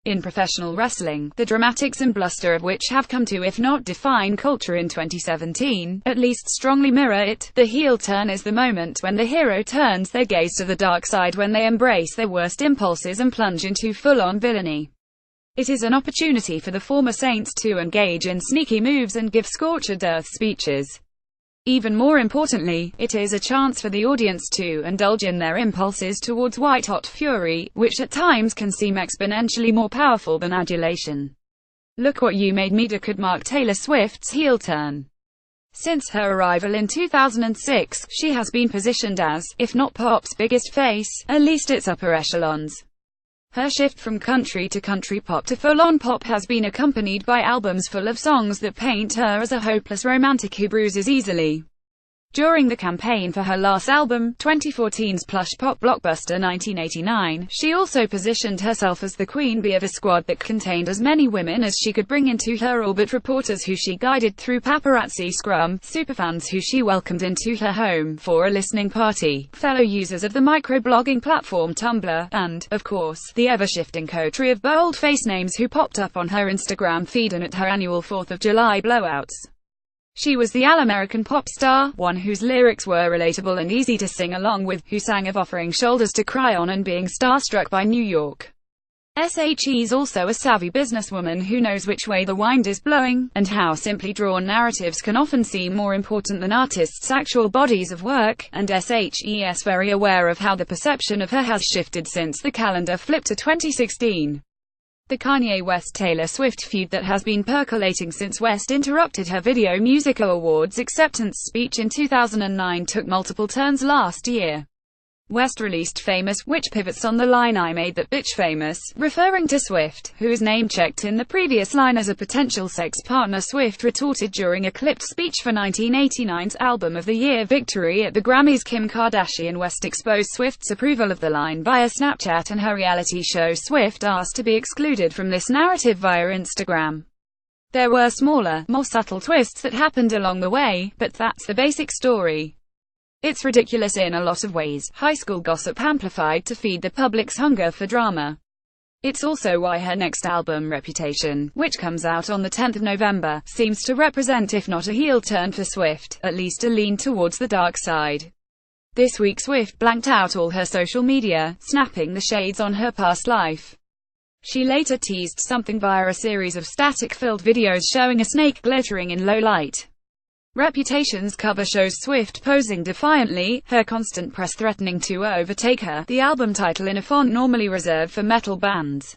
in professional wrestling, the dramatics and bluster of which have come to, if not define culture in 2017, at least strongly mirror it. The heel turn is the moment when the hero turns their gaze to the dark side, when they embrace their worst impulses and plunge into full-on villainy. It is an opportunity for the former Saints to engage in sneaky moves and give scorched earth speeches. Even more importantly, it is a chance for the audience to indulge in their impulses towards white-hot fury, which at times can seem exponentially more powerful than adulation. Look What You Made Me Do could mark Taylor Swift's heel turn. Since her arrival in 2006, she has been positioned as, if not pop's biggest face, at least its upper echelons. Her shift from country to country pop to full-on pop has been accompanied by albums full of songs that paint her as a hopeless romantic who bruises easily. During the campaign for her last album, 2014's plush pop blockbuster 1989, she also positioned herself as the queen bee of a squad that contained as many women as she could bring into her orbit, reporters who she guided through paparazzi scrum, superfans who she welcomed into her home for a listening party, fellow users of the microblogging platform Tumblr, and, of course, the ever-shifting coterie of bold-faced names who popped up on her Instagram feed and at her annual 4th of July blowouts. She was the all-American pop star, one whose lyrics were relatable and easy to sing along with, who sang of offering shoulders to cry on and being starstruck by New York. She's also a savvy businesswoman who knows which way the wind is blowing, and how simply drawn narratives can often seem more important than artists' actual bodies of work, and she's very aware of how the perception of her has shifted since the calendar flipped to 2016. The Kanye West-Taylor Swift feud that has been percolating since West interrupted her Video Music Awards acceptance speech in 2009 took multiple turns last year. West released Famous, which pivots on the line "I made that bitch famous," referring to Swift, who is name-checked in the previous line as a potential sex partner. Swift retorted during a clipped speech for 1989's Album of the Year victory at the Grammys. Kim Kardashian West exposed Swift's approval of the line via Snapchat and her reality show. Swift asked to be excluded from this narrative via Instagram. There were smaller, more subtle twists that happened along the way, but that's the basic story. It's ridiculous in a lot of ways, high school gossip amplified to feed the public's hunger for drama. It's also why her next album, Reputation, which comes out on the 10th of November, seems to represent, if not a heel turn for Swift, at least a lean towards the dark side. This week Swift blanked out all her social media, snapping the shades on her past life. She later teased something via a series of static-filled videos showing a snake glittering in low light. Reputation's cover shows Swift posing defiantly, her constant press threatening to overtake her, the album title in a font normally reserved for metal bands.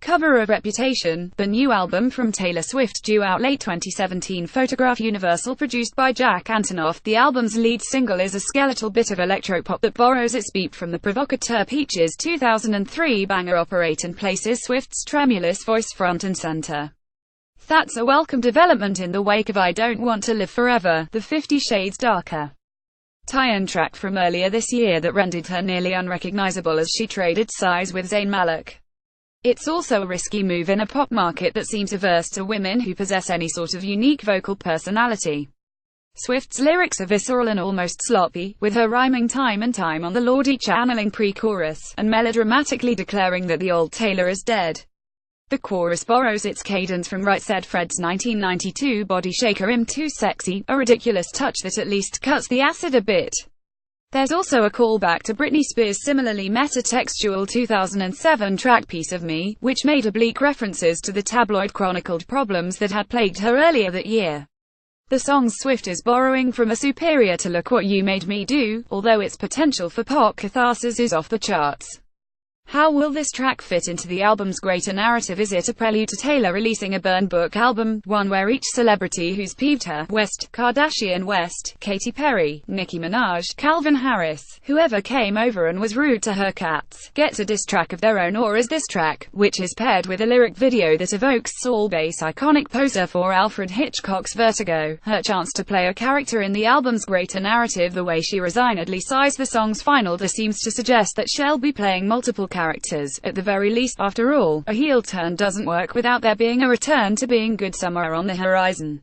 Cover of Reputation, the new album from Taylor Swift due out late 2017. Photograph Universal produced by Jack Antonoff. The album's lead single is a skeletal bit of electropop that borrows its beat from the provocateur Peach's 2003 banger Operate and places Swift's tremulous voice front and center. That's a welcome development in the wake of I Don't Want to Live Forever, the 50 Shades Darker tie-in track from earlier this year that rendered her nearly unrecognizable as she traded size with Zayn Malik. It's also a risky move in a pop market that seems averse to women who possess any sort of unique vocal personality. Swift's lyrics are visceral and almost sloppy, with her rhyming time and time on the Lordi channeling pre-chorus, and melodramatically declaring that the old Taylor is dead. The chorus borrows its cadence from Right Said Fred's 1992 Body Shaker I'm Too Sexy, a ridiculous touch that at least cuts the acid a bit. There's also a callback to Britney Spears' similarly metatextual 2007 track Piece of Me, which made oblique references to the tabloid-chronicled problems that had plagued her earlier that year. The song's Swift is borrowing from a superior to Look What You Made Me Do, although its potential for pop catharsis is off the charts. How will this track fit into the album's greater narrative? Is it a prelude to Taylor releasing a burn book album, one where each celebrity who's peeved her, West, Kardashian West, Katy Perry, Nicki Minaj, Calvin Harris, whoever came over and was rude to her cats, gets a diss track of their own? Or is this track, which is paired with a lyric video that evokes Saul Bass iconic poster for Alfred Hitchcock's Vertigo, her chance to play a character in the album's greater narrative? The way she resignedly sighs the song's final D seems to suggest that she'll be playing multiple characters, at the very least. After all, a heel turn doesn't work without there being a return to being good somewhere on the horizon.